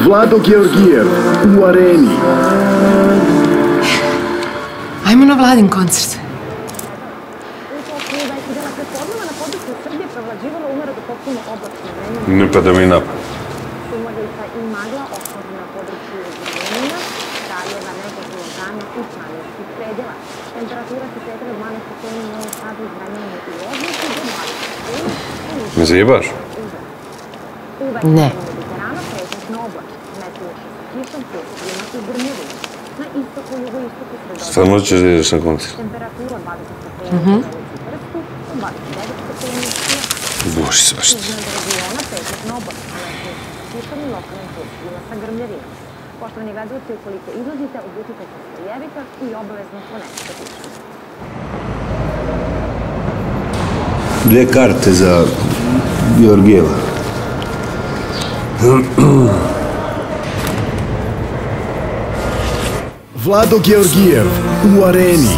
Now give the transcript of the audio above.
Vlado Georgijev u Areni. Ajmo na Vladin koncert. Ne pada mi napad. Me zajebaš? Ne. Stvarno ćeš da ideš na koncert? Boži svašta. Poštovani gledalci, ukoliko izlazite, obučite se slojevito i obavezno ponesite pištolj. 2 karte za Georgijeva. Vlado Georgijev u Areni.